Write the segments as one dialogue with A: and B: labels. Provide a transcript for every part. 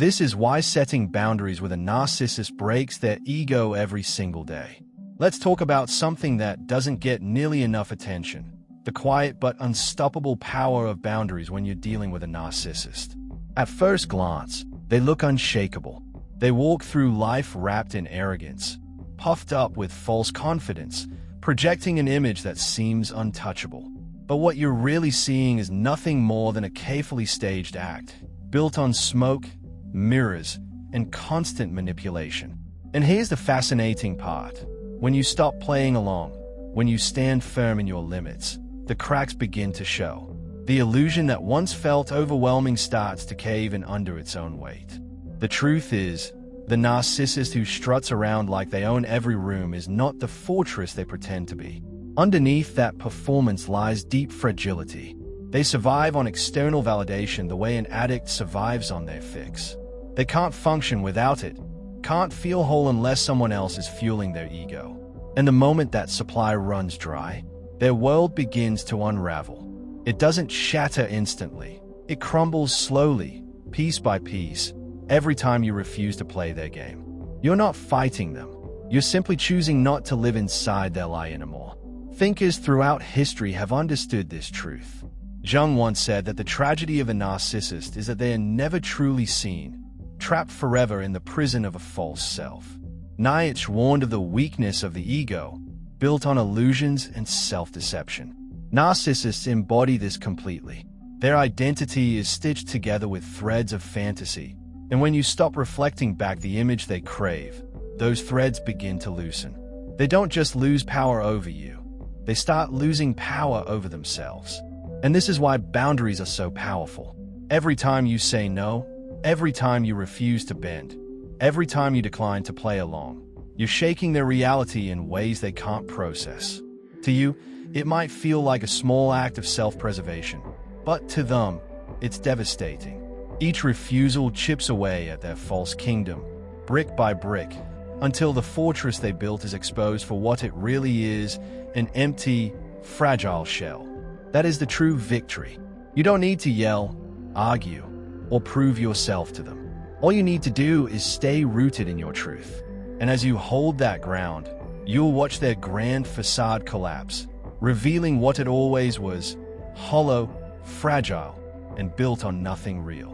A: This is why setting boundaries with a narcissist breaks their ego every single day. Let's talk about something that doesn't get nearly enough attention: the quiet but unstoppable power of boundaries when you're dealing with a narcissist. At first glance, they look unshakable. They walk through life wrapped in arrogance, puffed up with false confidence, projecting an image that seems untouchable. But what you're really seeing is nothing more than a carefully staged act, built on smoke, mirrors, and constant manipulation. And here's the fascinating part. When you stop playing along, when you stand firm in your limits, the cracks begin to show. The illusion that once felt overwhelming starts to cave in under its own weight. The truth is, the narcissist who struts around like they own every room is not the fortress they pretend to be. Underneath that performance lies deep fragility. They survive on external validation the way an addict survives on their fix. They can't function without it, can't feel whole unless someone else is fueling their ego. And the moment that supply runs dry, their world begins to unravel. It doesn't shatter instantly. It crumbles slowly, piece by piece, every time you refuse to play their game. You're not fighting them. You're simply choosing not to live inside their lie anymore. Thinkers throughout history have understood this truth. Jung once said that the tragedy of a narcissist is that they are never truly seen, trapped forever in the prison of a false self. Nietzsche warned of the weakness of the ego, built on illusions and self-deception. Narcissists embody this completely. Their identity is stitched together with threads of fantasy, and when you stop reflecting back the image they crave, those threads begin to loosen. They don't just lose power over you, they start losing power over themselves. And this is why boundaries are so powerful. Every time you say no, every time you refuse to bend, every time you decline to play along, you're shaking their reality in ways they can't process. To you, it might feel like a small act of self-preservation, but to them, it's devastating. Each refusal chips away at their false kingdom, brick by brick, until the fortress they built is exposed for what it really is: an empty, fragile shell. That is the true victory. You don't need to yell, argue, or prove yourself to them. All you need to do is stay rooted in your truth. And as you hold that ground, you'll watch their grand facade collapse, revealing what it always was: hollow, fragile, and built on nothing real.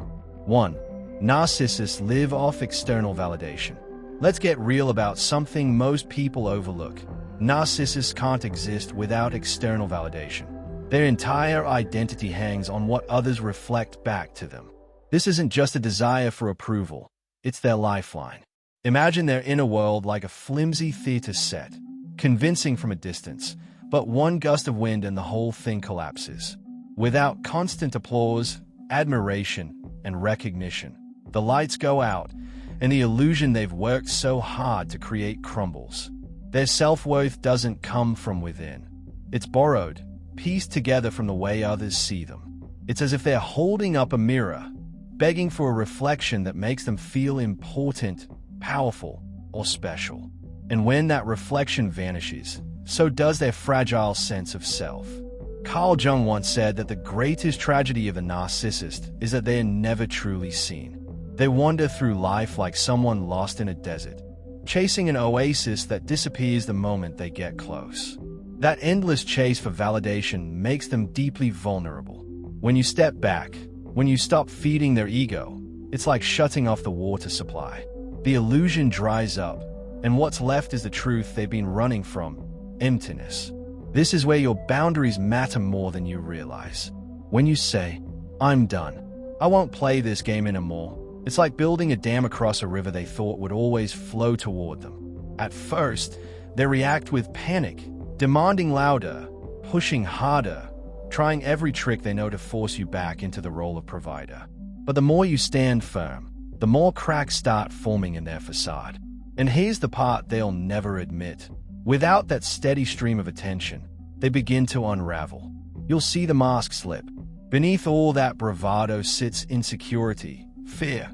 A: 1. Narcissists live off external validation. Let's get real about something most people overlook. Narcissists can't exist without external validation. Their entire identity hangs on what others reflect back to them. This isn't just a desire for approval, it's their lifeline. Imagine their inner world like a flimsy theater set, convincing from a distance, but one gust of wind and the whole thing collapses. Without constant applause, admiration, and recognition, the lights go out, and the illusion they've worked so hard to create crumbles. Their self-worth doesn't come from within. It's borrowed, pieced together from the way others see them. It's as if they're holding up a mirror, begging for a reflection that makes them feel important, powerful, or special. And when that reflection vanishes, so does their fragile sense of self. Carl Jung once said that the greatest tragedy of a narcissist is that they are never truly seen. They wander through life like someone lost in a desert, chasing an oasis that disappears the moment they get close. That endless chase for validation makes them deeply vulnerable. When you step back, when you stop feeding their ego, it's like shutting off the water supply. The illusion dries up, and what's left is the truth they've been running from: emptiness. This is where your boundaries matter more than you realize. When you say, "I'm done. I won't play this game anymore," it's like building a dam across a river they thought would always flow toward them. At first, they react with panic, demanding louder, pushing harder, trying every trick they know to force you back into the role of provider. But the more you stand firm, the more cracks start forming in their facade. And here's the part they'll never admit. Without that steady stream of attention, they begin to unravel. You'll see the mask slip. Beneath all that bravado sits insecurity, fear,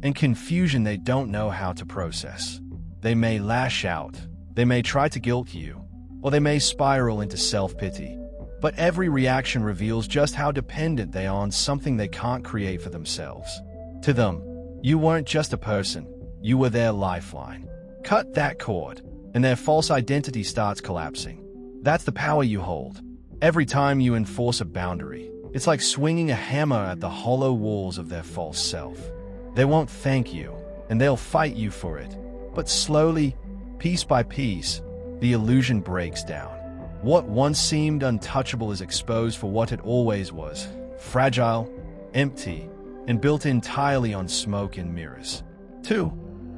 A: and confusion they don't know how to process. They may lash out, they may try to guilt you, or they may spiral into self-pity. But every reaction reveals just how dependent they are on something they can't create for themselves. To them, You weren't just a person, you were their lifeline. Cut that cord, and their false identity starts collapsing. That's the power you hold. Every time you enforce a boundary, it's like swinging a hammer at the hollow walls of their false self. They won't thank you, and they'll fight you for it. But slowly, piece by piece, the illusion breaks down. What once seemed untouchable is exposed for what it always was: fragile, empty, and built entirely on smoke and mirrors. 2.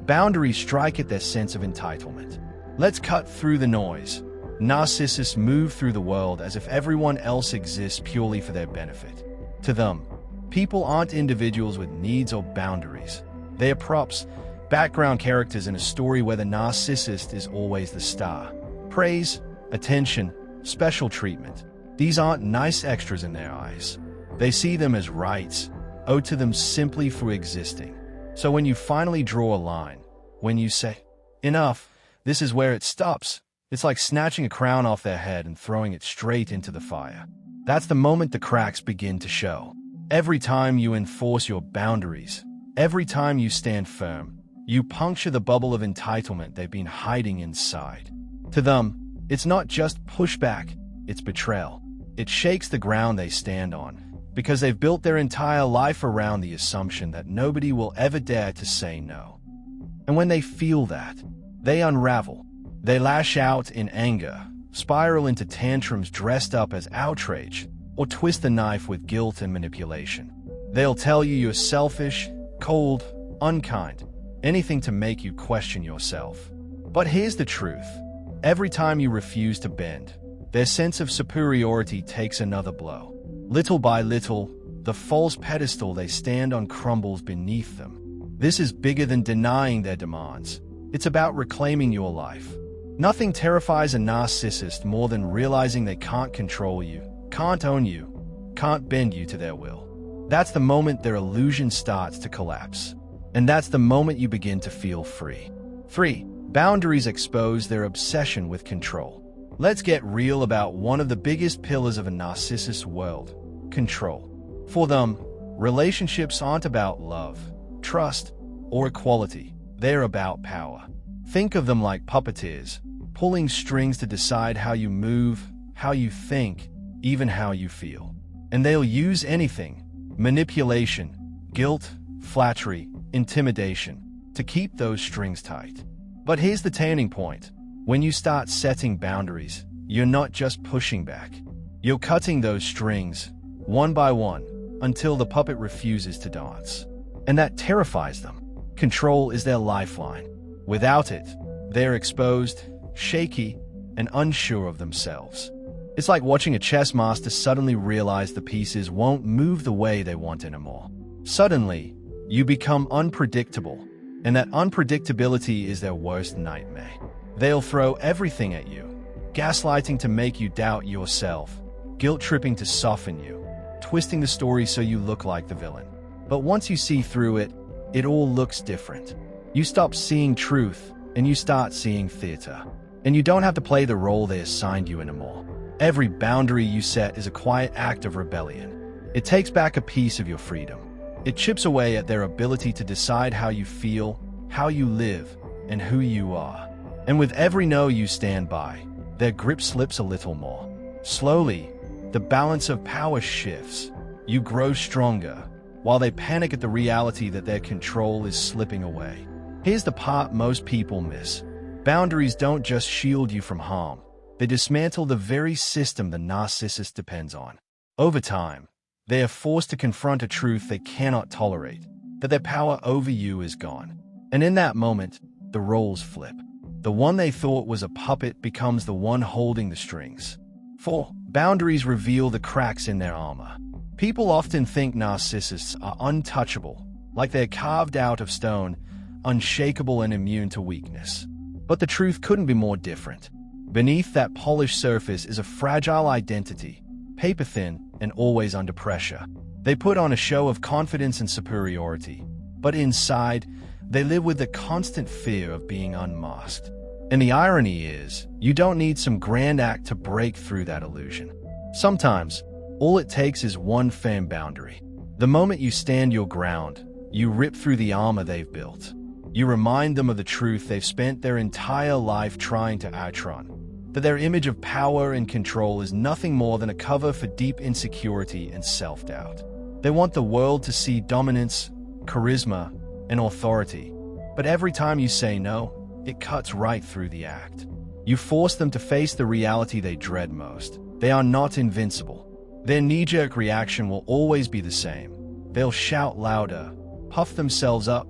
A: Boundaries strike at their sense of entitlement. Let's cut through the noise. Narcissists move through the world as if everyone else exists purely for their benefit. To them, people aren't individuals with needs or boundaries. They are props, background characters in a story where the narcissist is always the star. Praise, attention, special treatment. These aren't nice extras in their eyes. They see them as rights, owed to them simply for existing. So when you finally draw a line, when you say, "Enough, this is where it stops," it's like snatching a crown off their head and throwing it straight into the fire. That's the moment the cracks begin to show. Every time you enforce your boundaries, every time you stand firm, you puncture the bubble of entitlement they've been hiding inside. To them, it's not just pushback, it's betrayal. It shakes the ground they stand on, because they've built their entire life around the assumption that nobody will ever dare to say no. And when they feel that, they unravel. They lash out in anger, spiral into tantrums dressed up as outrage, or twist the knife with guilt and manipulation. They'll tell you you're selfish, cold, unkind, anything to make you question yourself. But here's the truth. Every time you refuse to bend, their sense of superiority takes another blow. Little by little, the false pedestal they stand on crumbles beneath them. This is bigger than denying their demands. It's about reclaiming your life. Nothing terrifies a narcissist more than realizing they can't control you, can't own you, can't bend you to their will. That's the moment their illusion starts to collapse. And that's the moment you begin to feel free. 3. Boundaries expose their obsession with control. Let's get real about one of the biggest pillars of a narcissist's world: control. For them, relationships aren't about love, trust, or equality. They're about power. Think of them like puppeteers, pulling strings to decide how you move, how you think, even how you feel. And they'll use anything: manipulation, guilt, flattery, intimidation, to keep those strings tight. But here's the turning point. When you start setting boundaries, you're not just pushing back. You're cutting those strings, one by one, until the puppet refuses to dance. And that terrifies them. Control is their lifeline. Without it, they're exposed, shaky, and unsure of themselves. It's like watching a chess master suddenly realize the pieces won't move the way they want anymore. Suddenly, you become unpredictable, and that unpredictability is their worst nightmare. They'll throw everything at you: gaslighting to make you doubt yourself, guilt-tripping to soften you, twisting the story so you look like the villain. But once you see through it, it all looks different. You stop seeing truth, and you start seeing theater. And you don't have to play the role they assigned you anymore. Every boundary you set is a quiet act of rebellion. It takes back a piece of your freedom. It chips away at their ability to decide how you feel, how you live, and who you are. And with every no you stand by, their grip slips a little more. Slowly, the balance of power shifts. You grow stronger, while they panic at the reality that their control is slipping away. Here's the part most people miss. Boundaries don't just shield you from harm. They dismantle the very system the narcissist depends on. Over time, they are forced to confront a truth they cannot tolerate, that their power over you is gone. And in that moment, the roles flip. The one they thought was a puppet becomes the one holding the strings. 4. Boundaries reveal the cracks in their armor. People often think narcissists are untouchable, like they're carved out of stone, unshakable and immune to weakness. But the truth couldn't be more different. Beneath that polished surface is a fragile identity, paper-thin and always under pressure. They put on a show of confidence and superiority, but inside, they live with the constant fear of being unmasked. And the irony is, you don't need some grand act to break through that illusion. Sometimes, all it takes is one firm boundary. The moment you stand your ground, You rip through the armor they've built. You remind them of the truth they've spent their entire life trying to outrun, that their image of power and control is nothing more than a cover for deep insecurity and self-doubt. They want the world to see dominance, charisma, and authority, but every time you say no, it cuts right through the act. You force them to face the reality they dread most. They are not invincible. Their knee-jerk reaction will always be the same. They'll shout louder, puff themselves up,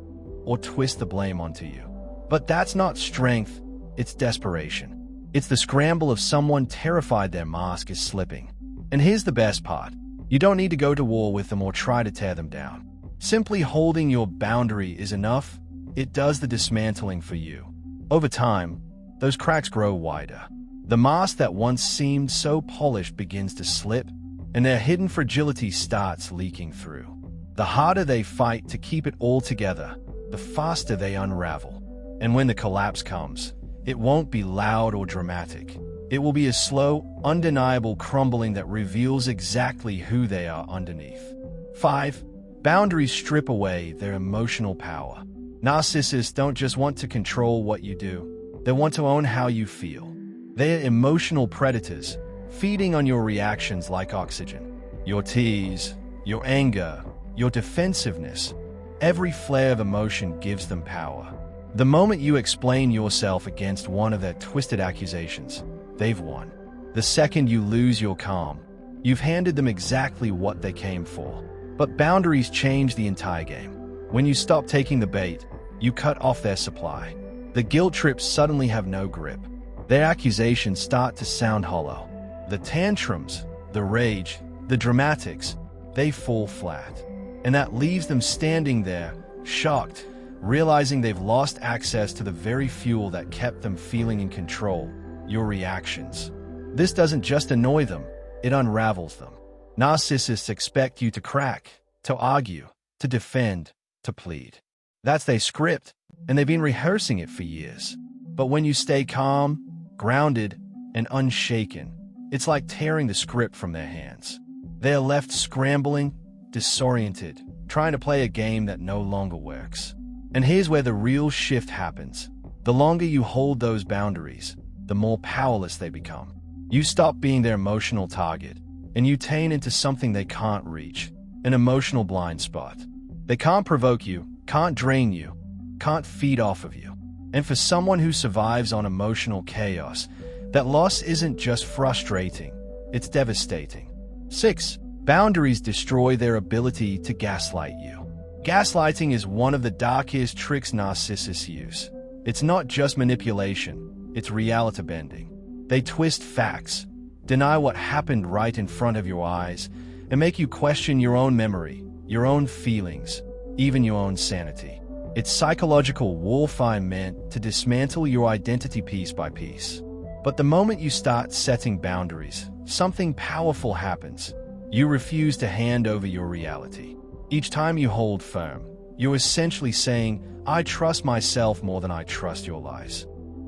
A: or twist the blame onto you. But that's not strength, it's desperation. It's the scramble of someone terrified their mask is slipping. And here's the best part. You don't need to go to war with them or try to tear them down. Simply holding your boundary is enough. It does the dismantling for you. Over time, those cracks grow wider. The mask that once seemed so polished begins to slip, and their hidden fragility starts leaking through. The harder they fight to keep it all together, the faster they unravel. And when the collapse comes, it won't be loud or dramatic. It will be a slow, undeniable crumbling that reveals exactly who they are underneath. 5. Boundaries strip away their emotional power. Narcissists don't just want to control what you do, they want to own how you feel. They are emotional predators, feeding on your reactions like oxygen. Your tease, your anger, your defensiveness. Every flare of emotion gives them power. The moment you explain yourself against one of their twisted accusations, they've won. The second you lose your calm, you've handed them exactly what they came for. But boundaries change the entire game. When you stop taking the bait, you cut off their supply. The guilt trips suddenly have no grip. Their accusations start to sound hollow. The tantrums, the rage, the dramatics, they fall flat. And that leaves them standing there, shocked, realizing they've lost access to the very fuel that kept them feeling in control, your reactions. This doesn't just annoy them, it unravels them. Narcissists expect you to crack, to argue, to defend, to plead. That's their script, and they've been rehearsing it for years. But when you stay calm, grounded, and unshaken, it's like tearing the script from their hands. They are left scrambling, disoriented, trying to play a game that no longer works. And here's where the real shift happens. The longer you hold those boundaries, the more powerless they become. You stop being their emotional target, and you turn into something they can't reach, an emotional blind spot. They can't provoke you, can't drain you, can't feed off of you. And for someone who survives on emotional chaos, that loss isn't just frustrating, it's devastating. 6. Boundaries destroy their ability to gaslight you. Gaslighting is one of the darkest tricks narcissists use. It's not just manipulation, it's reality bending. They twist facts, deny what happened right in front of your eyes, and make you question your own memory, your own feelings, even your own sanity. It's psychological warfare meant to dismantle your identity piece by piece. But the moment you start setting boundaries, something powerful happens. You refuse to hand over your reality. Each time you hold firm, you're essentially saying, I trust myself more than I trust your lies.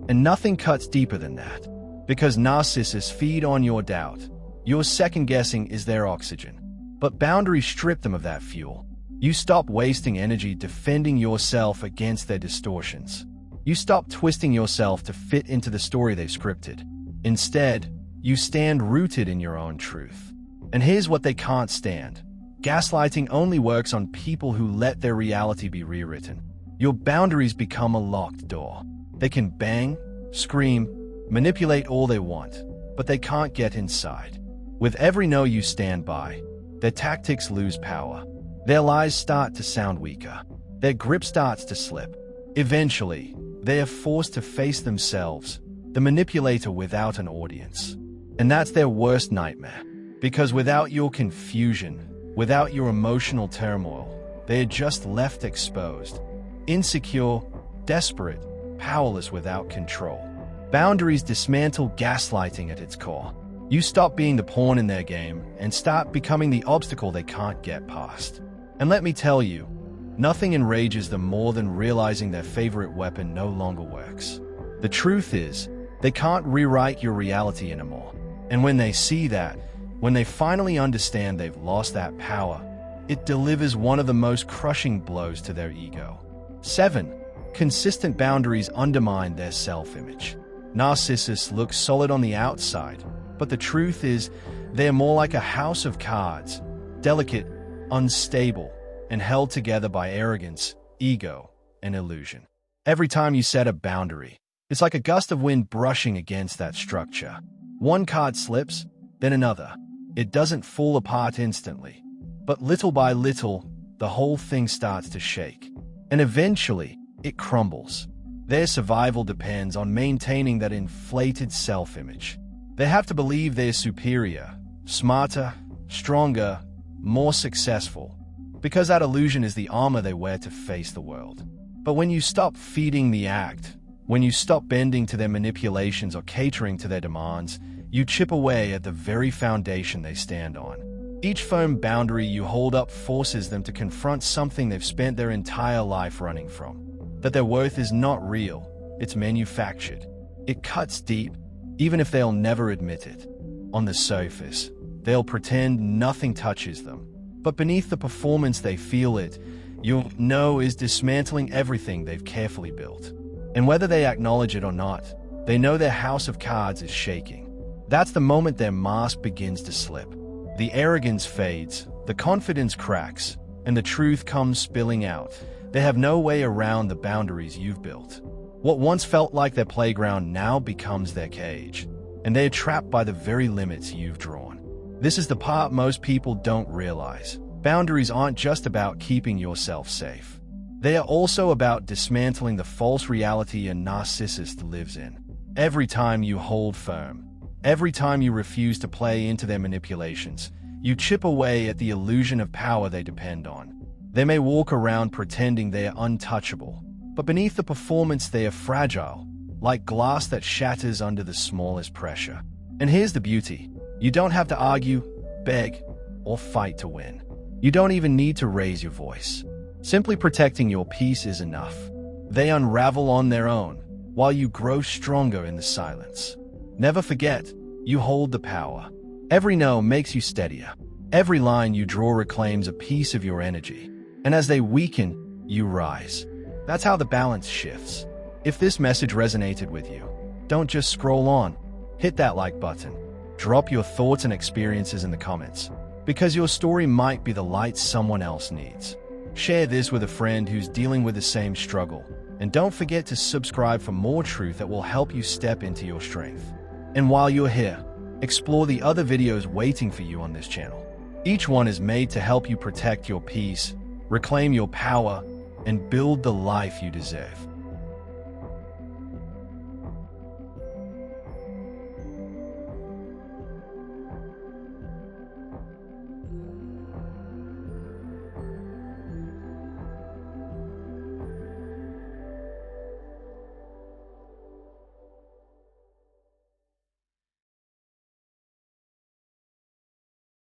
A: And nothing cuts deeper than that. Because narcissists feed on your doubt. Your second guessing is their oxygen. But boundaries strip them of that fuel. You stop wasting energy defending yourself against their distortions. You stop twisting yourself to fit into the story they've scripted. Instead, you stand rooted in your own truth. And here's what they can't stand. Gaslighting only works on people who let their reality be rewritten. Your boundaries become a locked door. They can bang, scream, manipulate all they want, but they can't get inside. With every no you stand by, their tactics lose power. Their lies start to sound weaker. Their grip starts to slip. Eventually, they are forced to face themselves, the manipulator without an audience. And that's their worst nightmare. Because without your confusion, without your emotional turmoil, they are just left exposed, insecure, desperate, powerless without control. Boundaries dismantle gaslighting at its core. You stop being the pawn in their game and start becoming the obstacle they can't get past. And let me tell you, nothing enrages them more than realizing their favorite weapon no longer works. The truth is, they can't rewrite your reality anymore. And when they see that, when they finally understand they've lost that power, it delivers one of the most crushing blows to their ego. 7. Consistent boundaries undermine their self-image. Narcissists look solid on the outside, but the truth is they're more like a house of cards, delicate, unstable, and held together by arrogance, ego, and illusion. Every time you set a boundary, it's like a gust of wind brushing against that structure. One card slips, then another. It doesn't fall apart instantly, but little by little, the whole thing starts to shake. And eventually, it crumbles. Their survival depends on maintaining that inflated self-image. They have to believe they're superior, smarter, stronger, more successful, because that illusion is the armor they wear to face the world. But when you stop feeding the act, when you stop bending to their manipulations or catering to their demands, you chip away at the very foundation they stand on. Each firm boundary you hold up forces them to confront something they've spent their entire life running from. That their worth is not real, it's manufactured. It cuts deep, even if they'll never admit it. On the surface, they'll pretend nothing touches them. But beneath the performance they feel it, you'll know is dismantling everything they've carefully built. And whether they acknowledge it or not, they know their house of cards is shaking. That's the moment their mask begins to slip. The arrogance fades, the confidence cracks, and the truth comes spilling out. They have no way around the boundaries you've built. What once felt like their playground now becomes their cage, and they're trapped by the very limits you've drawn. This is the part most people don't realize. Boundaries aren't just about keeping yourself safe. They are also about dismantling the false reality a narcissist lives in. Every time you hold firm, every time you refuse to play into their manipulations, you chip away at the illusion of power they depend on. They may walk around pretending they are untouchable, but beneath the performance they are fragile, like glass that shatters under the smallest pressure. And here's the beauty. You don't have to argue, beg, or fight to win. You don't even need to raise your voice. Simply protecting your peace is enough. They unravel on their own, while you grow stronger in the silence. Never forget, you hold the power. Every no makes you steadier. Every line you draw reclaims a piece of your energy. And as they weaken, you rise. That's how the balance shifts. If this message resonated with you, don't just scroll on. Hit that like button. Drop your thoughts and experiences in the comments, because your story might be the light someone else needs. Share this with a friend who's dealing with the same struggle. And don't forget to subscribe for more truth that will help you step into your strength. And while you're here, explore the other videos waiting for you on this channel. Each one is made to help you protect your peace, reclaim your power, and build the life you deserve.